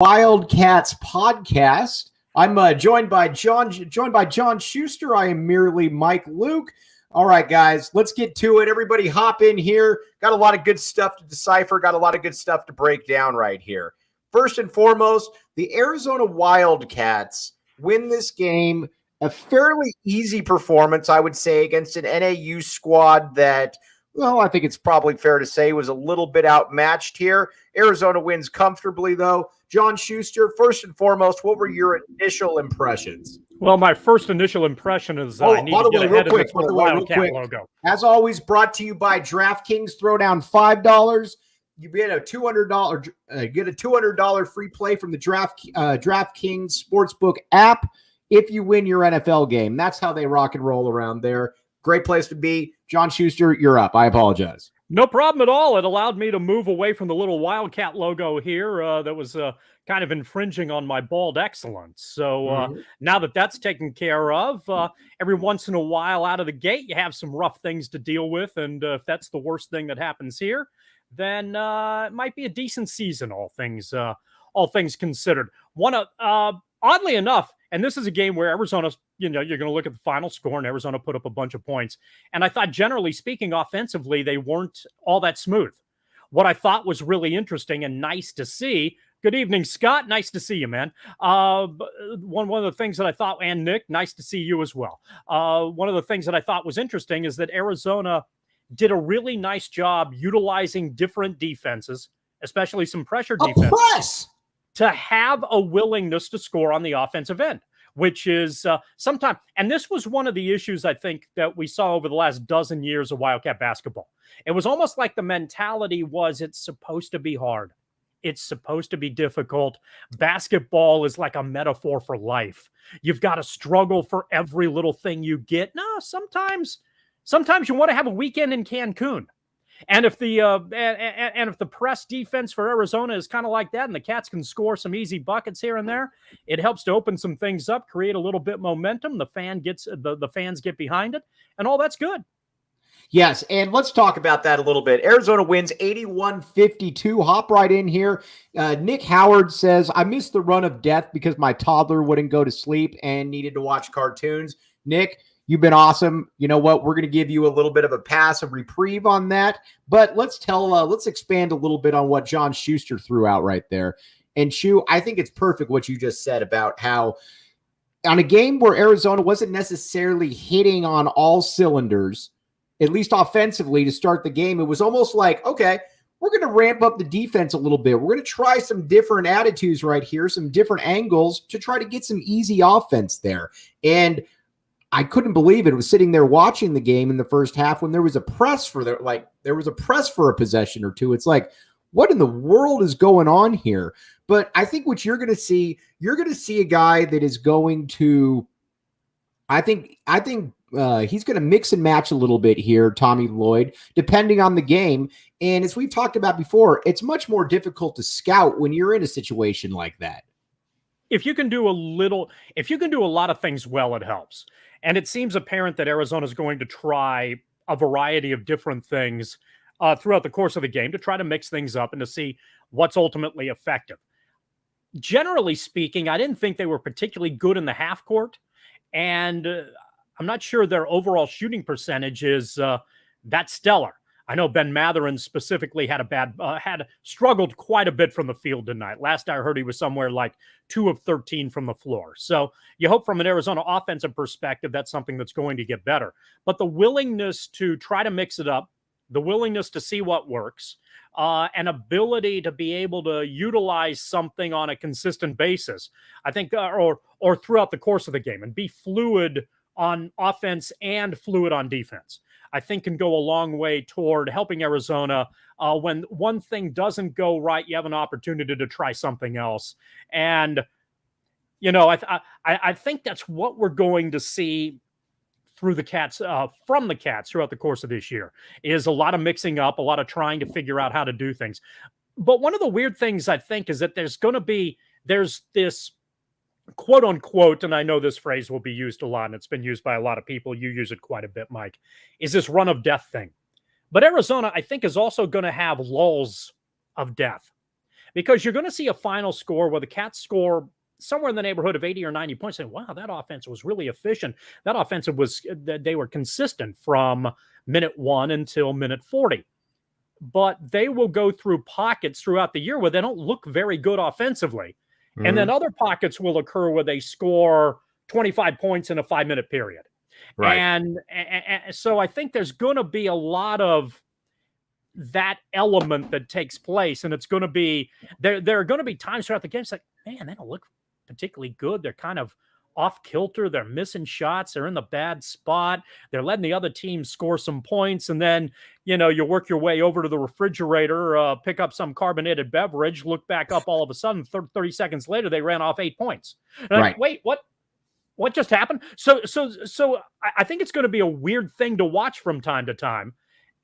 Wildcats podcast. I'm joined by John Schuster. I am merely Mike Luke. All right, guys, let's get to it. Everybody hop in here. Got a lot of good stuff to decipher. Got a lot of good stuff to break down right here. First and foremost, the Arizona Wildcats win this game. A fairly easy performance, I would say, against an NAU squad that, well, I think it's probably fair to say was a little bit outmatched here. Arizona wins comfortably, though. John Schuster, first and foremost, what were your initial impressions? Well, my first initial impression is I need to get ahead of the Wildcat logo. As always, brought to you by DraftKings. Throw down $5. You get a $200 free play from the DraftKings Sportsbook app if you win your NFL game. That's how they rock and roll around there. Great place to be. John Schuster, you're up. I apologize. No problem at all. It allowed me to move away from the little Wildcat logo here that was kind of infringing on my bald excellence. So now that that's taken care of, every once in a while out of the gate, you have some rough things to deal with. And if that's the worst thing that happens here, then it might be a decent season, all things considered. Oddly enough, and this is a game where Arizona, you're going to look at the final score, and Arizona put up a bunch of points. And I thought, generally speaking, offensively, they weren't all that smooth. What I thought was really interesting and nice to see. Good evening, Scott. Nice to see you, man. One of the things that I thought, and Nick, nice to see you as well. One of the things that I thought was interesting is that Arizona did a really nice job utilizing different defenses, especially some pressure defense, to have a willingness to score on the offensive end, which is sometimes, and this was one of the issues I think that we saw over the last dozen years of Wildcat basketball. It was almost like the mentality was it's supposed to be hard. It's supposed to be difficult. Basketball is like a metaphor for life. You've got to struggle for every little thing you get. No, sometimes you want to have a weekend in Cancun. And if the press defense for Arizona is kind of like that, and the Cats can score some easy buckets here and there, it helps to open some things up, create a little bit momentum. The fans get behind it, and all that's good. Yes, and let's talk about that a little bit. Arizona wins 81-52. Hop right in here. Nick Howard says, I missed the run of death because my toddler wouldn't go to sleep and needed to watch cartoons. Nick, you've been awesome. You know what? We're going to give you a little bit of a pass, a reprieve on that. But let's expand a little bit on what John Schuster threw out right there. And Shu, I think it's perfect what you just said about how on a game where Arizona wasn't necessarily hitting on all cylinders, at least offensively to start the game, it was almost like, okay, we're going to ramp up the defense a little bit. We're going to try some different attitudes right here, some different angles to try to get some easy offense there. And I couldn't believe it. I was sitting there watching the game in the first half when there was a press for a possession or two. It's like, what in the world is going on here? But I think what you're going to see a guy that is going to, I think he's going to mix and match a little bit here, Tommy Lloyd, depending on the game. And as we've talked about before, it's much more difficult to scout when you're in a situation like that. If you can do a lot of things well, it helps. And it seems apparent that Arizona is going to try a variety of different things throughout the course of the game to try to mix things up and to see what's ultimately effective. Generally speaking, I didn't think they were particularly good in the half court. And I'm not sure their overall shooting percentage is that stellar. I know Ben Matherin specifically had struggled quite a bit from the field tonight. Last I heard, he was somewhere like 2 of 13 from the floor. So you hope from an Arizona offensive perspective, that's something that's going to get better. But the willingness to try to mix it up, the willingness to see what works, an ability to be able to utilize something on a consistent basis, I think, or throughout the course of the game and be fluid on offense and fluid on defense, I think can go a long way toward helping Arizona. When one thing doesn't go right, you have an opportunity to try something else. And, I think that's what we're going to see through the Cats, from the Cats throughout the course of this year, is a lot of mixing up, a lot of trying to figure out how to do things. But one of the weird things I think is that there's this quote unquote, and I know this phrase will be used a lot and it's been used by a lot of people. You use it quite a bit, Mike, is this run of death thing. But Arizona, I think, is also going to have lulls of death. because you're going to see a final score where the Cats score somewhere in the neighborhood of 80 or 90 points, saying, wow, that offense was really efficient. That offensive they were consistent from minute 1 until minute 40. But they will go through pockets throughout the year where they don't look very good offensively. Mm-hmm. And then other pockets will occur where they score 25 points in a 5-minute period. Right. And so I think there's going to be a lot of that element that takes place. And it's going to be, there are going to be times throughout the game, it's like, man, they don't look particularly good. They're kind of off kilter. They're missing shots. They're in the bad spot. They're letting the other team score some points. And then, you work your way over to the refrigerator, pick up some carbonated beverage, look back up all of a sudden, 30 seconds later, they ran off 8 points. And right. Wait, what just happened? So I think it's going to be a weird thing to watch from time to time.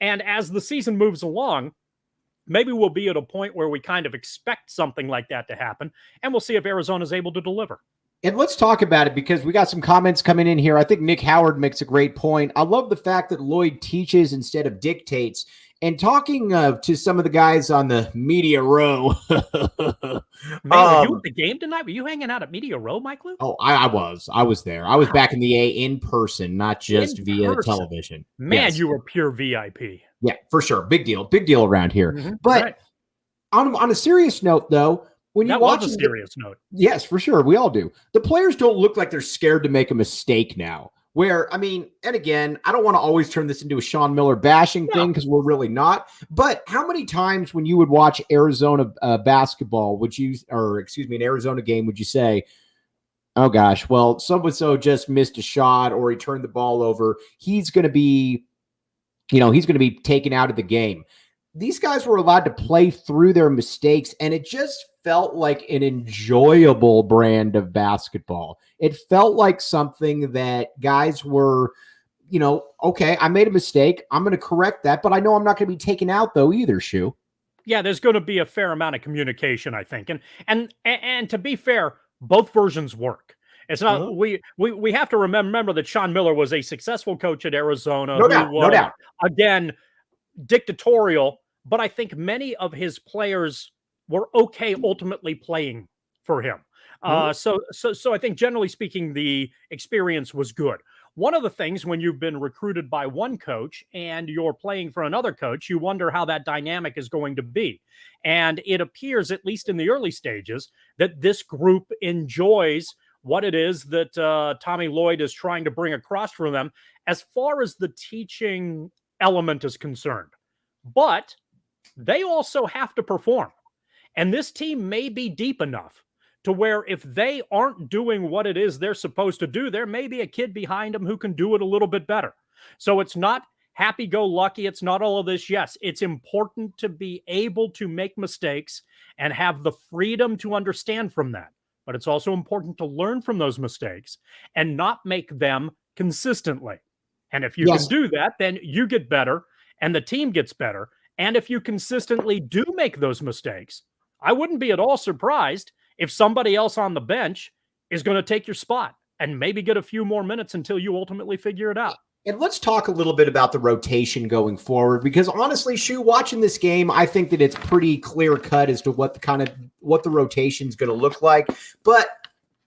And as the season moves along, maybe we'll be at a point where we kind of expect something like that to happen, and we'll see if Arizona's able to deliver. And let's talk about it because we got some comments coming in here. I think Nick Howard makes a great point. I love the fact that Lloyd teaches instead of dictates. And talking to some of the guys on the media row. Man, were you at the game tonight? Were you hanging out at Media Row, Mike Lou? Oh, I was there. I was back in the A in person, not just via television. Man, yes. You were pure VIP. Yeah, for sure. Big deal around here. Mm-hmm. But right. on a serious note, though, when you watch a serious note. Yes, for sure. We all do. The players don't look like they're scared to make a mistake now. Where, I mean, and again, I don't want to always turn this into a Sean Miller bashing thing because we're really not. But how many times when you would watch Arizona basketball, an Arizona game, would you say, oh gosh, well, so-and-so just missed a shot or he turned the ball over. He's going to be taken out of the game. These guys were allowed to play through their mistakes, and it just felt like an enjoyable brand of basketball. It felt like something that guys were, okay, I made a mistake. I'm going to correct that, but I know I'm not going to be taken out though either, Shu. Yeah, there's going to be a fair amount of communication, I think. And to be fair, both versions work. It's not we have to remember that Sean Miller was a successful coach at Arizona. No doubt. Again, dictatorial, but I think many of his players were okay ultimately playing for him. So I think generally speaking, the experience was good. One of the things when you've been recruited by one coach and you're playing for another coach, you wonder how that dynamic is going to be. And it appears, at least in the early stages, that this group enjoys what it is that Tommy Lloyd is trying to bring across from them as far as the teaching element is concerned. But they also have to perform. And this team may be deep enough to where if they aren't doing what it is they're supposed to do, there may be a kid behind them who can do it a little bit better. So it's not happy-go-lucky. It's not all of this. Yes, it's important to be able to make mistakes and have the freedom to understand from that. But it's also important to learn from those mistakes and not make them consistently. And if you can do that, then you get better and the team gets better. And if you consistently do make those mistakes, I wouldn't be at all surprised if somebody else on the bench is going to take your spot and maybe get a few more minutes until you ultimately figure it out. And let's talk a little bit about the rotation going forward, because honestly, Shu, watching this game, I think that it's pretty clear cut as to what the rotation is going to look like. But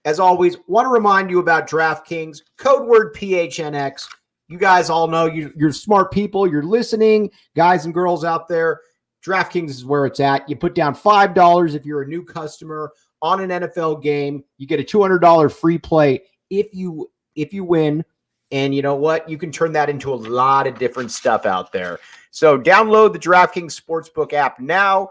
as always, want to remind you about DraftKings, code word PHNX. You guys all know you're smart people. You're listening, guys and girls out there. DraftKings is where it's at. You put down $5 if you're a new customer on an NFL game. You get a $200 free play if you win. And you know what? You can turn that into a lot of different stuff out there. So download the DraftKings Sportsbook app now.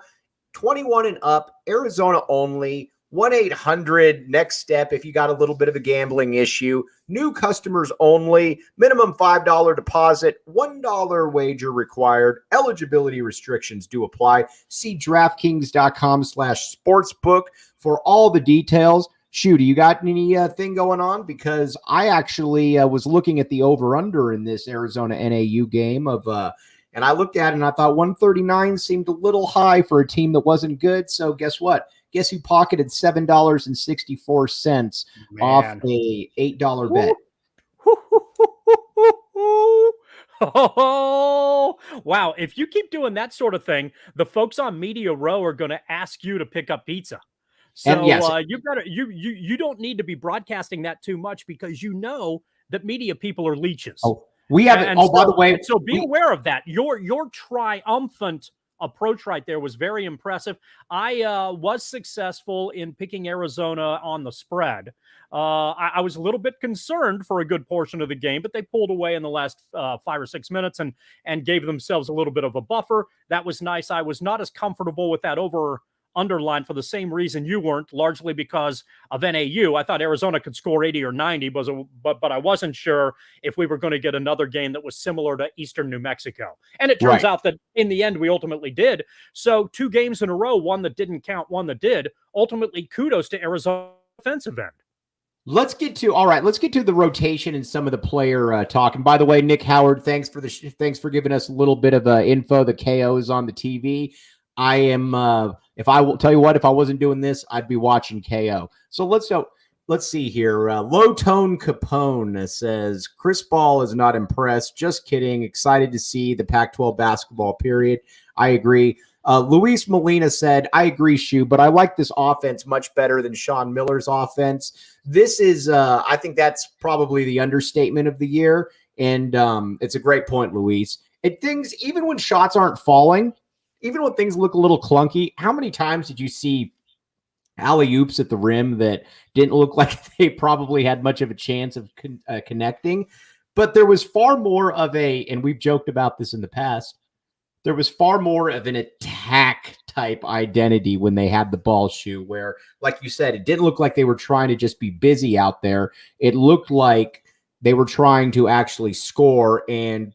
21 and up, Arizona only. 1-800-NEXT STEP if you got a little bit of a gambling issue. New customers only. Minimum $5 deposit. $1 wager required. Eligibility restrictions do apply. See DraftKings.com/sportsbook for all the details. Shu, do you got any thing going on? Because I actually was looking at the over-under in this Arizona NAU game and I looked at it and I thought 139 seemed a little high for a team that wasn't good. So guess what? Guess who pocketed $7.64 off a $8 bet? Oh, wow. If you keep doing that sort of thing, the folks on Media Row are going to ask you to pick up pizza. And So yes, you better you don't need to be broadcasting that too much because you know that media people are leeches. oh, we have it. And Oh, by the so way, and so be we aware of that. Your triumphant approach right there was very impressive. I was successful in picking Arizona on the spread. I was a little bit concerned for a good portion of the game, but they pulled away in the last 5 or 6 minutes and gave themselves a little bit of a buffer. That was nice. I was not as comfortable with that over underline for the same reason you weren't, largely because of NAU. I thought Arizona could score 80 or 90, but I wasn't sure if we were going to get another game that was similar to Eastern New Mexico. And it turns right. out that in the end, we ultimately did. So 2 games in a row, one that didn't count, one that did. Ultimately, kudos to Arizona defensive end. Let's get to the rotation and some of the player talk. And by the way, Nick Howard, thanks for giving us a little bit of info. The KO is on the TV. I am if I will tell you what, if I wasn't doing this, I'd be watching KO. So let's see here. Low Tone Capone says Chris Ball is not impressed. Just kidding. Excited to see the Pac-12 basketball period. I agree. Luis Molina said, I agree, Shu, but I like this offense much better than Sean Miller's offense. This is, I think that's probably the understatement of the year. And it's a great point, Luis. Even when shots aren't falling, even when things look a little clunky, how many times did you see alley-oops at the rim that didn't look like they probably had much of a chance of connecting? But there was far more of and we've joked about this in the past, there was far more of an attack type identity when they had the ball, Shu, where, like you said, it didn't look like they were trying to just be busy out there. It looked like they were trying to actually score and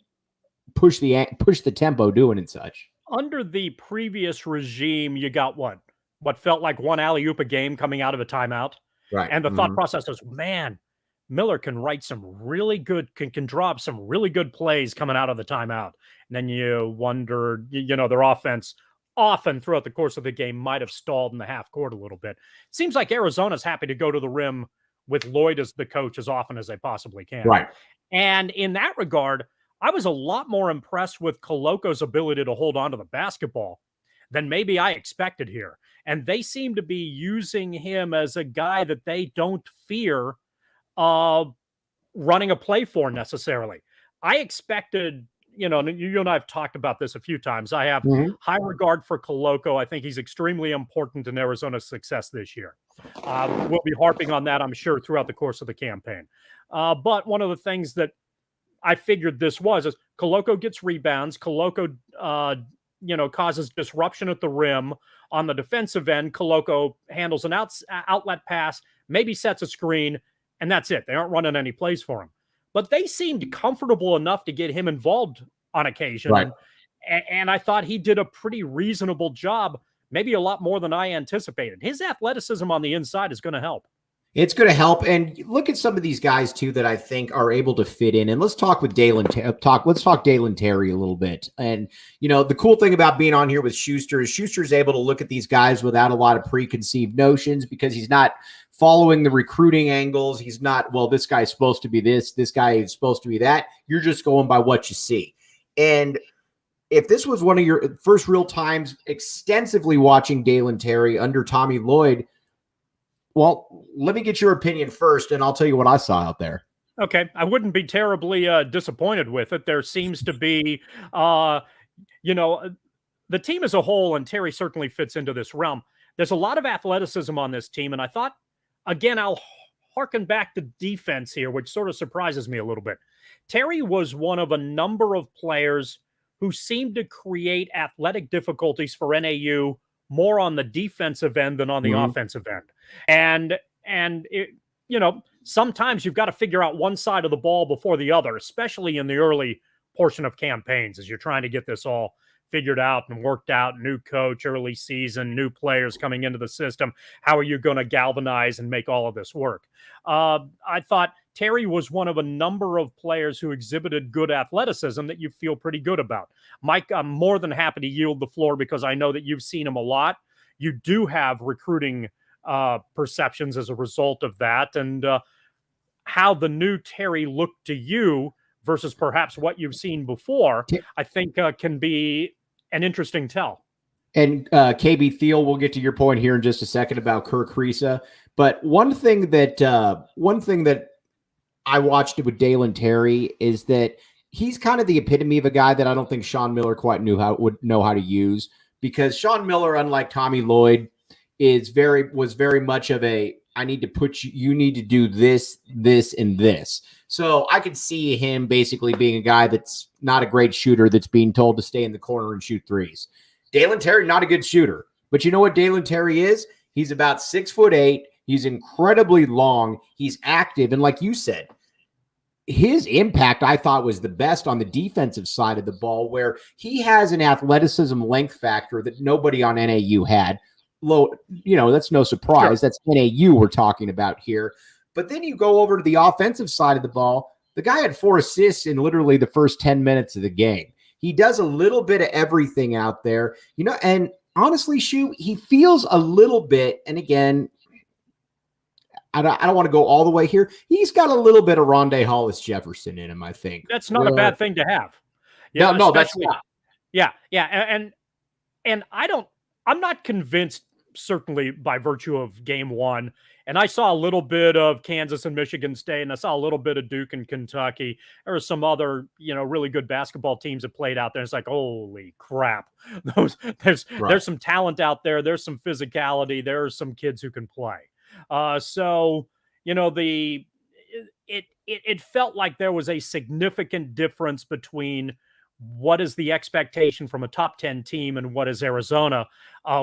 push the tempo doing and such. Under the previous regime, you got what felt like one alley-oop a game coming out of a timeout. Right. And the thought process was, man, Miller can write some really good, can draw up some really good plays coming out of the timeout. And then you wonder, their offense often throughout the course of the game might have stalled in the half court a little bit. It seems like Arizona's happy to go to the rim with Lloyd as the coach as often as they possibly can. Right. And in that regard, I was a lot more impressed with Coloco's ability to hold on to the basketball than maybe I expected here. And they seem to be using him as a guy that they don't fear running a play for necessarily. I expected, you and I have talked about this a few times. I have high regard for Coloco. I think he's extremely important in Arizona's success this year. We'll be harping on that, I'm sure, throughout the course of the campaign. But one of the things that I figured this is Coloco gets rebounds. Coloco, causes disruption at the rim. On the defensive end, Coloco handles an outlet pass, maybe sets a screen, and that's it. They aren't running any plays for him. But they seemed comfortable enough to get him involved on occasion. Right. And I thought he did a pretty reasonable job, maybe a lot more than I anticipated. His athleticism on the inside is going to help. It's going to help. And look at some of these guys, too, that I think are able to fit in. And let's talk with let's talk Jalen Terry a little bit. And, the cool thing about being on here with Schuster is Schuster's able to look at these guys without a lot of preconceived notions because he's not following the recruiting angles. He's not, well, this guy's supposed to be this guy is supposed to be that. You're just going by what you see. And if this was one of your first real times extensively watching Jalen Terry under Tommy Lloyd, well, let me get your opinion first, and I'll tell you what I saw out there. Okay. I wouldn't be terribly disappointed with it. There seems to be, the team as a whole, and Terry certainly fits into this realm. There's a lot of athleticism on this team, and I thought, again, I'll harken back to defense here, which sort of surprises me a little bit. Terry was one of a number of players who seemed to create athletic difficulties for NAU more on the defensive end than on the offensive end. And it, sometimes you've got to figure out one side of the ball before the other, especially in the early portion of campaigns as you're trying to get this all figured out and worked out. New coach, early season, new players coming into the system. How are you going to galvanize and make all of this work? I thought Terry was one of a number of players who exhibited good athleticism that you feel pretty good about. Mike, I'm more than happy to yield the floor because I know that you've seen him a lot. You do have recruiting perceptions as a result of that, and how the new Terry looked to you versus perhaps what you've seen before, I think can be an interesting tell. And KB Thiel, we'll get to your point here in just a second about Ker Kersa. But one thing that I watched it with Jalen Terry is that he's kind of the epitome of a guy that I don't think Sean Miller quite would know how to use, because Sean Miller, unlike Tommy Lloyd, was very much of a, I need to put you need to do this, this, and this. So I could see him basically being a guy that's not a great shooter that's being told to stay in the corner and shoot threes. Jalen Terry, not a good shooter. But you know what Jalen Terry is? He's about 6'8". He's incredibly long. He's active. And like you said, his impact, I thought, was the best on the defensive side of the ball, where he has an athleticism length factor that nobody on NAU had. That's no surprise. Sure. That's NAU we're talking about here. But then you go over to the offensive side of the ball. The guy had 4 assists in literally the first 10 minutes of the game. He does a little bit of everything out there, and honestly, Shu, he feels a little bit, and again, I don't want to go all the way here. He's got a little bit of Rondé Hollis Jefferson in him, I think. That's not a bad thing to have. No, that's not. Yeah. And I'm not convinced, certainly by virtue of game one. And I saw a little bit of Kansas and Michigan State, and I saw a little bit of Duke and Kentucky. There were some other, really good basketball teams that played out there. It's like, holy crap. There's some talent out there. There's some physicality. There are some kids who can play. It felt like there was a significant difference between what is the expectation from a top 10 team and what is Arizona,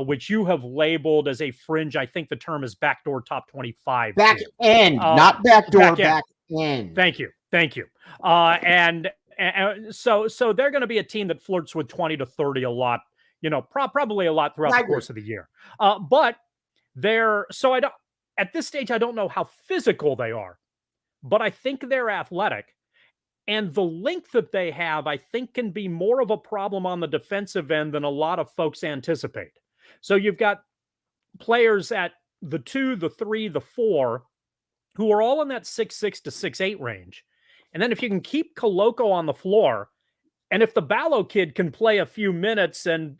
which you have labeled as a fringe. I think the term is backdoor top 25. Back end, not backdoor, back end. Thank you. And so they're going to be a team that flirts with 20 to 30 a lot, probably a lot throughout the course of the year. But at this stage, I don't know how physical they are, but I think they're athletic. And the length that they have, I think, can be more of a problem on the defensive end than a lot of folks anticipate. So you've got players at the 2, the 3, the 4, who are all in that 6'6" to 6'8" range. And then if you can keep Koloko on the floor, and if the Ballo kid can play a few minutes and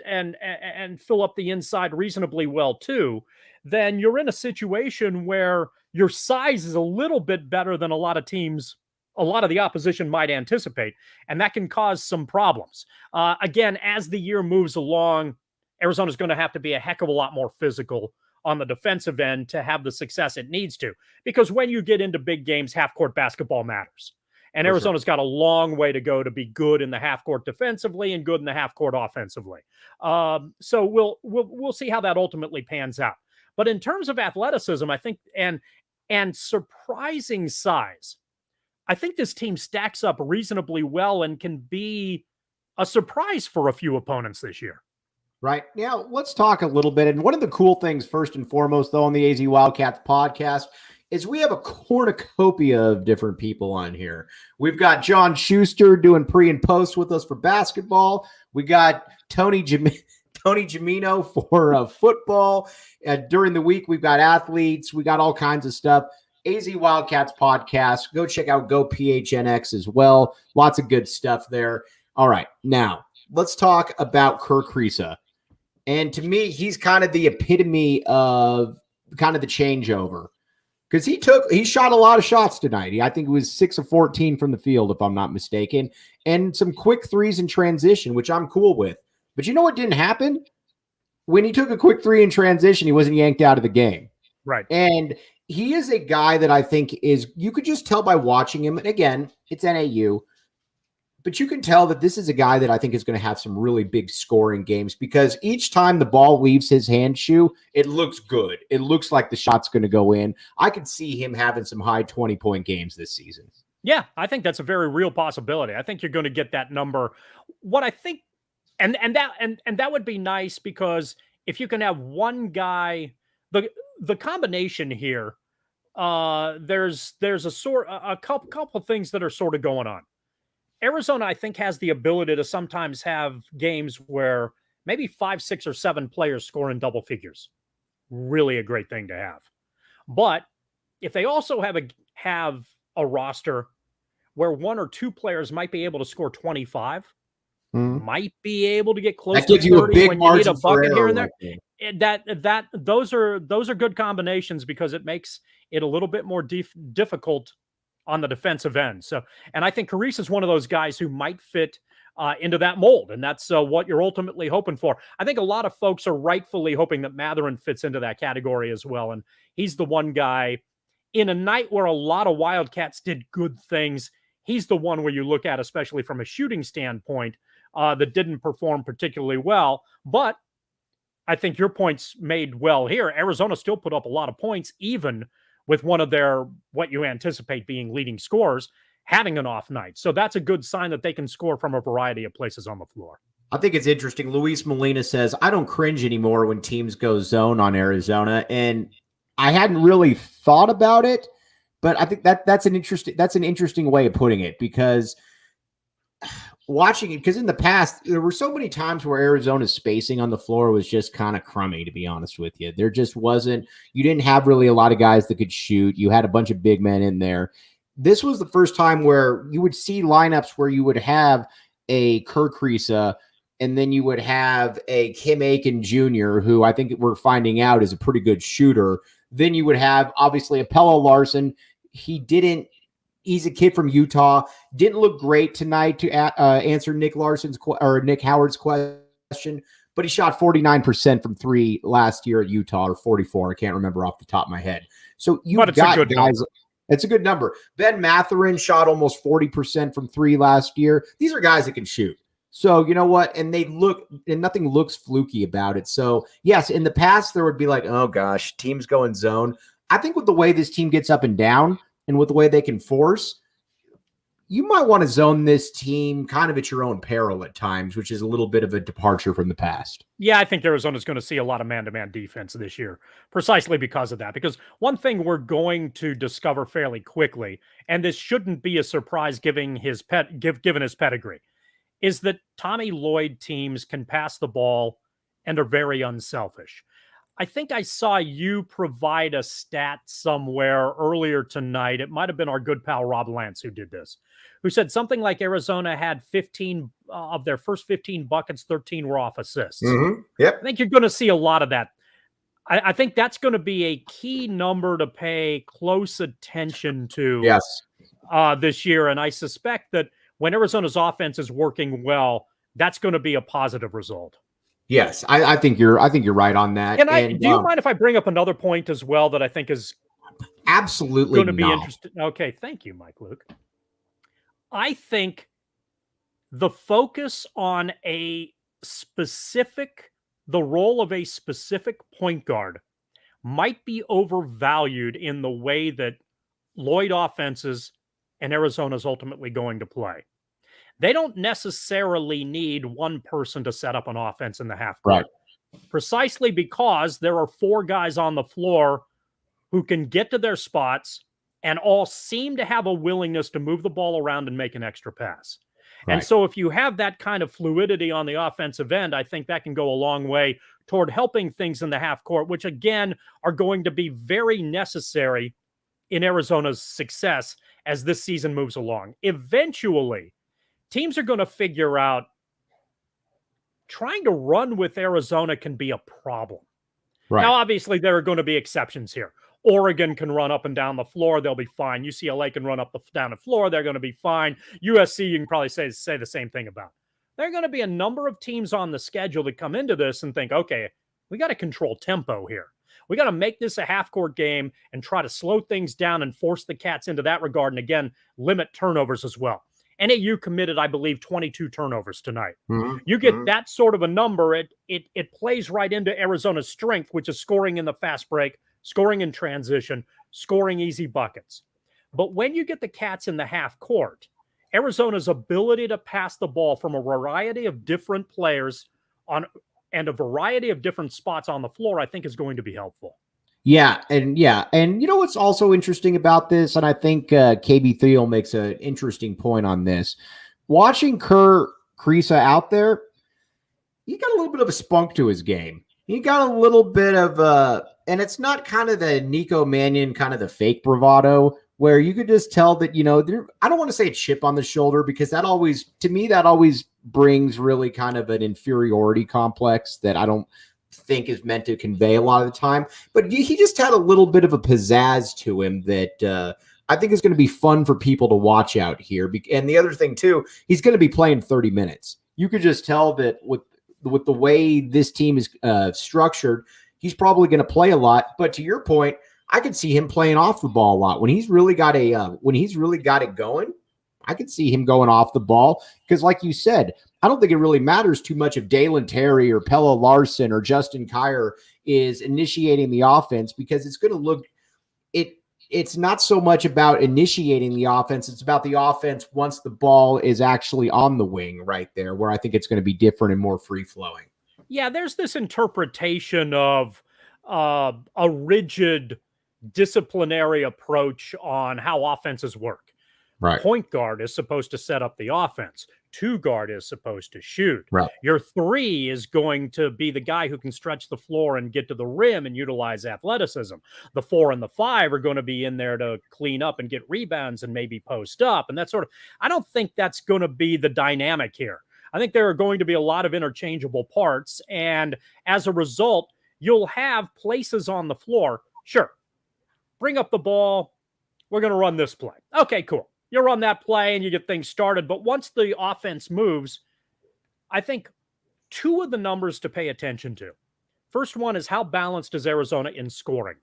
fill up the inside reasonably well too, then you're in a situation where your size is a little bit better than a lot of the opposition might anticipate, and that can cause some problems. Again, as the year moves along, Arizona's going to have to be a heck of a lot more physical on the defensive end to have the success it needs to, because when you get into big games, half-court basketball matters. And Arizona's got a long way to go to be good in the half-court defensively and good in the half-court offensively. So we'll see how that ultimately pans out. But in terms of athleticism, I think, and surprising size, I think this team stacks up reasonably well and can be a surprise for a few opponents this year. Right. Now, let's talk a little bit. And one of the cool things, first and foremost, though, on the AZ Wildcats podcast is we have a cornucopia of different people on here. We've got John Schuster doing pre and post with us for basketball. We got Tony Gimino for football. During the week, we've got athletes. We got all kinds of stuff. AZ Wildcats podcast. Go check out Go PHNX as well. Lots of good stuff there. All right. Now, let's talk about Ker Kersa. And to me, he's kind of the epitome of kind of the changeover, because he shot a lot of shots tonight. I think it was 6 of 14 from the field, if I'm not mistaken, and some quick threes in transition, which I'm cool with. But you know what didn't happen? When he took a quick three in transition, he wasn't yanked out of the game. Right. And he is a guy that I think you could just tell by watching him. And again, it's NAU. But you can tell that this is a guy that I think is going to have some really big scoring games, because each time the ball leaves his hand, Shoe, it looks good. It looks like the shot's going to go in. I could see him having some high 20-point games this season. Yeah, I think that's a very real possibility. I think you're going to get that number. What I think, and that would be nice, because if you can have one guy, the combination here, there's a couple of things that are sort of going on. Arizona, I think, has the ability to sometimes have games where maybe 5, 6, or 7 players score in double figures. Really a great thing to have. But if they also have a roster where one or two players might be able to score 25, might be able to get close that to gives you a 30 big when you need a margin for bucket here error and there. right Those are good combinations because it makes it a little bit more difficult on the defensive end. So, and I think Kersa is one of those guys who might fit into that mold, and that's what you're ultimately hoping for. I think a lot of folks are rightfully hoping that Mathurin fits into that category as well, and he's the one guy in a night where a lot of Wildcats did good things. He's the one where you look at, especially from a shooting standpoint, that didn't perform particularly well. But I think your point's made well here. Arizona still put up a lot of points, even with one of their, what you anticipate being leading scorers, having an off night. So that's a good sign that they can score from a variety of places on the floor. I think it's interesting. Luis Molina says, I don't cringe anymore when teams go zone on Arizona. And I hadn't really thought about it, but I think that's an interesting way of putting it, because watching it, because in the past, there were so many times where Arizona's spacing on the floor was just kind of crummy, to be honest with you. There just wasn't, you didn't have really a lot of guys that could shoot. You had a bunch of big men in there. This was the first time where you would see lineups where you would have a Ker Kersa, and then you would have a Kim Aiken Jr., who I think we're finding out is a pretty good shooter. Then you would have, obviously, Apello Larson. He's a kid from Utah. Didn't look great tonight to answer Nick Howard's question, but he shot 49% from three last year at Utah, or 44. I can't remember off the top of my head. So you've got guys. Number. It's a good number. Ben Mathurin shot almost 40% from three last year. These are guys that can shoot. So you know what? And nothing looks fluky about it. So yes, in the past there would be like, oh gosh, teams go in zone. I think with the way this team gets up and down, and with the way they can force, you might want to zone this team kind of at your own peril at times, which is a little bit of a departure from the past. Yeah, I think Arizona's going to see a lot of man-to-man defense this year, precisely because of that. Because one thing we're going to discover fairly quickly, and this shouldn't be a surprise given his pedigree, is that Tommy Lloyd teams can pass the ball and are very unselfish. I think I saw you provide a stat somewhere earlier tonight. It might have been our good pal Rob Lance who did this, who said something like Arizona had 15 of their first 15 buckets, 13 were off assists. Yep. I think you're going to see a lot of that. I think that's going to be a key number to pay close attention to this year. And I suspect that when Arizona's offense is working well, that's going to be a positive result. Yes, I think you're right on that. Do you mind if I bring up another point as well that I think is absolutely going to be interesting? Okay, thank you, Mike Luke. I think the focus on the role of a specific point guard might be overvalued in the way that Lloyd offenses and Arizona's ultimately going to play. They don't necessarily need one person to set up an offense in the half court. Right. Precisely because there are four guys on the floor who can get to their spots and all seem to have a willingness to move the ball around and make an extra pass. Right. And so if you have that kind of fluidity on the offensive end, I think that can go a long way toward helping things in the half court, which again are going to be very necessary in Arizona's success as this season moves along. Eventually, teams are going to figure out trying to run with Arizona can be a problem. Right. Now, obviously, there are going to be exceptions here. Oregon can run up and down the floor. They'll be fine. UCLA can run down the floor. They're going to be fine. USC, you can probably say the same thing about. There are going to be a number of teams on the schedule that come into this and think, okay, we got to control tempo here. We got to make this a half-court game and try to slow things down and force the Cats into that regard. And again, limit turnovers as well. NAU committed, I believe, 22 turnovers tonight. You get that sort of a number, it plays right into Arizona's strength, which is scoring in the fast break, scoring in transition, scoring easy buckets. But when you get the Cats in the half court, Arizona's ability to pass the ball from a variety of different players and a variety of different spots on the floor, I think is going to be helpful. Yeah. And you know what's also interesting about this, and I think KB Thiel makes an interesting point on this. Watching Ker Kersa out there, he got a little bit of a spunk to his game. He got a little bit of and it's not kind of the Nico Mannion kind of the fake bravado, where you could just tell that, I don't want to say a chip on the shoulder, because that always brings really kind of an inferiority complex that I don't think is meant to convey a lot of the time. But he just had a little bit of a pizzazz to him that I think is going to be fun for people to watch out here. And the other thing too, he's going to be playing 30 minutes. You could just tell that with the way this team is structured, he's probably going to play a lot. But to your point, I could see him playing off the ball a lot when he's really got it going. I could see him going off the ball because, like you said, I don't think it really matters too much if Jalen Terry or Pelle Larsson or Justin Kier is initiating the offense, because it's going to look it's not so much about initiating the offense. It's about the offense once the ball is actually on the wing right there, where I think it's going to be different and more free flowing. Yeah, there's this interpretation of a rigid disciplinary approach on how offenses work. Right. Point guard is supposed to set up the offense. Two guard is supposed to shoot. Right. Your three is going to be the guy who can stretch the floor and get to the rim and utilize athleticism. The 4 and the 5 are going to be in there to clean up and get rebounds and maybe post up. And that sort of, I don't think that's going to be the dynamic here. I think there are going to be a lot of interchangeable parts. And as a result, you'll have places on the floor. Sure. Bring up the ball. We're going to run this play. Okay, cool. You run that play and you get things started. But once the offense moves, I think two of the numbers to pay attention to. First one is, how balanced is Arizona in scoring?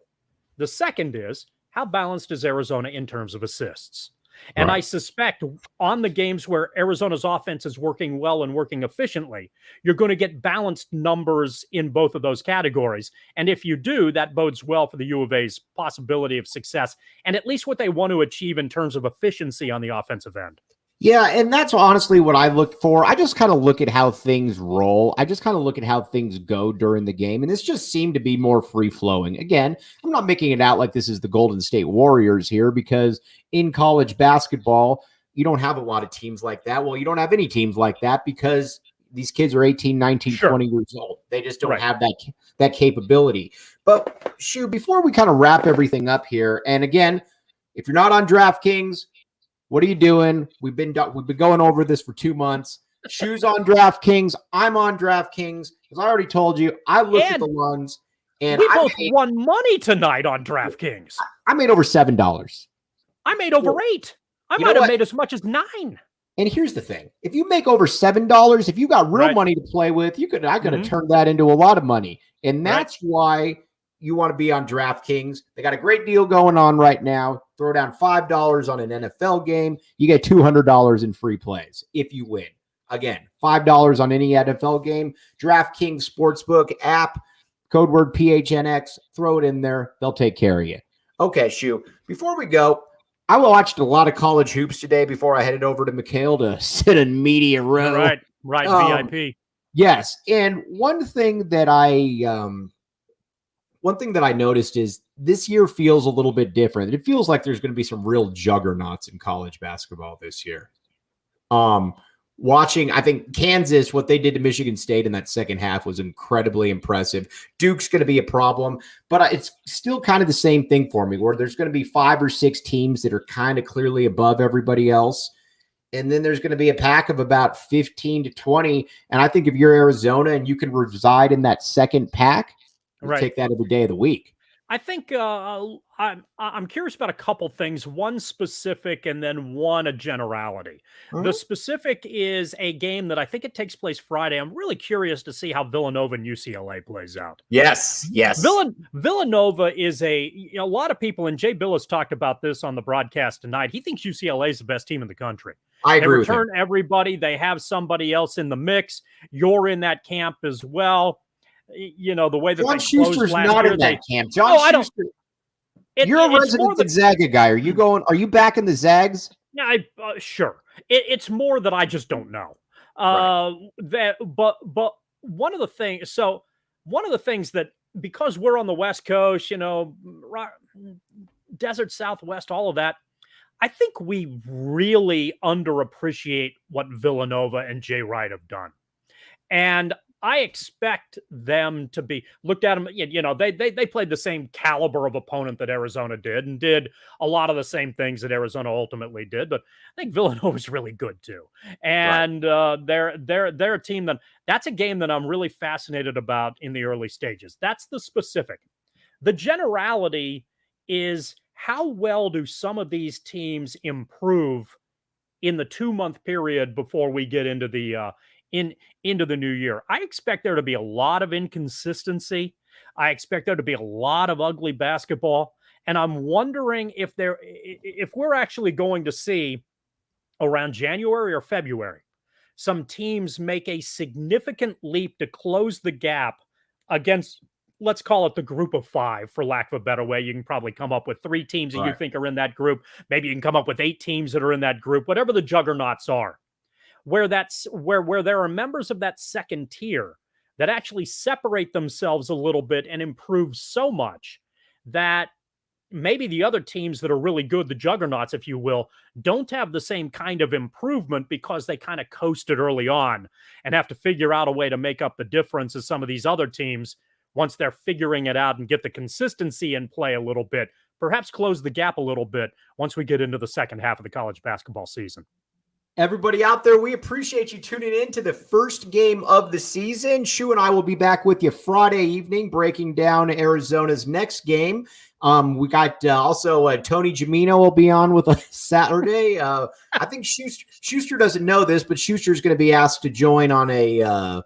The second is, how balanced is Arizona in terms of assists? And I suspect on the games where Arizona's offense is working well and working efficiently, you're going to get balanced numbers in both of those categories. And if you do, that bodes well for the U of A's possibility of success and at least what they want to achieve in terms of efficiency on the offensive end. Yeah, and that's honestly what I look for. I just kind of look at how things roll. I just kind of look at how things go during the game, and this just seemed to be more free-flowing. Again, I'm not making it out like this is the Golden State Warriors here, because in college basketball, you don't have a lot of teams like that. Well, you don't have any teams like that because these kids are 18, 19, 20 years old. They just don't have that capability. But, shoot, before we kind of wrap everything up here, and again, if you're not on DraftKings, what are you doing? We've been going over this for 2 months. Shoes on DraftKings. I'm on DraftKings. As I already told you, I looked at the ones. And we both won money tonight on DraftKings. I made over $7. I made over $8. I might have made as much as $9. And here's the thing. If you make over $7, if you got real money to play with, I could have turned that into a lot of money. And that's why you want to be on DraftKings. They got a great deal going on right now. Throw down $5 on an NFL game. You get $200 in free plays if you win. Again, $5 on any NFL game. DraftKings Sportsbook app, code word PHNX. Throw it in there. They'll take care of you. Okay, Shu. Before we go, I watched a lot of college hoops today before I headed over to McHale to sit in media row. Right, VIP. Yes, and one thing that I noticed is this year feels a little bit different. It feels like there's going to be some real juggernauts in college basketball this year. Watching, I think Kansas, what they did to Michigan State in that second half was incredibly impressive. Duke's going to be a problem, but it's still kind of the same thing for me, where there's going to be 5 or 6 teams that are kind of clearly above everybody else. And then there's going to be a pack of about 15 to 20. And I think if you're Arizona and you can reside in that second pack, take that every day of the week. I think I'm curious about a couple things, one specific and then one a generality. The specific is a game that I think it takes place Friday. I'm really curious to see how Villanova and UCLA plays out. Yes. Villanova is a lot of people, and Jay Billis talked about this on the broadcast tonight. He thinks UCLA is the best team in the country. I agree with him. They return everybody. They have somebody else in the mix. You're in that camp as well. The way that John Schuster's not in that camp. Schuster. You're a resident Gonzaga guy. Are you back in the Zags? Yeah, sure. It's more that I just don't know. But one of the things that, because we're on the West Coast, desert Southwest, all of that, I think we really underappreciate what Villanova and Jay Wright have done. And I expect them to be looked at them. They played the same caliber of opponent that Arizona did and did a lot of the same things that Arizona ultimately did. But I think Villanova is really good too. And they're a team that's a game that I'm really fascinated about in the early stages. That's the specific. The generality is how well do some of these teams improve in the 2-month period before we get into the into the new year. I expect there to be a lot of inconsistency. I expect there to be a lot of ugly basketball, and I'm wondering if we're actually going to see around January or February some teams make a significant leap to close the gap against, let's call it the group of 5, for lack of a better way. You can probably come up with 3 teams that you think are in that group. Maybe you can come up with 8 teams that are in that group, whatever the juggernauts are, where there are members of that second tier that actually separate themselves a little bit and improve so much that maybe the other teams that are really good, the juggernauts, if you will, don't have the same kind of improvement because they kind of coasted early on and have to figure out a way to make up the difference as some of these other teams, once they're figuring it out and get the consistency in play a little bit, perhaps close the gap a little bit once we get into the second half of the college basketball season. Everybody out there, we appreciate you tuning in to the first game of the season. Shu and I will be back with you Friday evening, breaking down Arizona's next game. We got also Tony Gimino will be on with us Saturday. I think Schuster doesn't know this, but Schuster is going to be asked to join on a I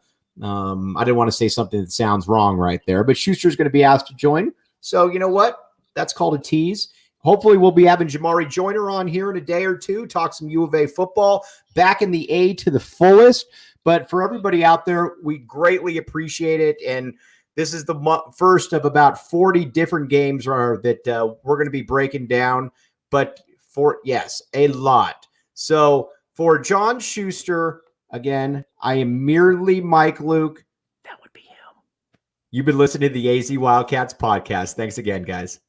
didn't want to say something that sounds wrong right there, but Schuster's going to be asked to join. So you know what? That's called a tease. Hopefully we'll be having Jamari Joyner on here in a day or two, talk some U of A football, back in the A to the fullest. But for everybody out there, we greatly appreciate it. And this is the first of about 40 different games that we're going to be breaking down. But a lot. So for John Schuster, again, I am merely Mike Luke. That would be him. You've been listening to the AZ Wildcats podcast. Thanks again, guys.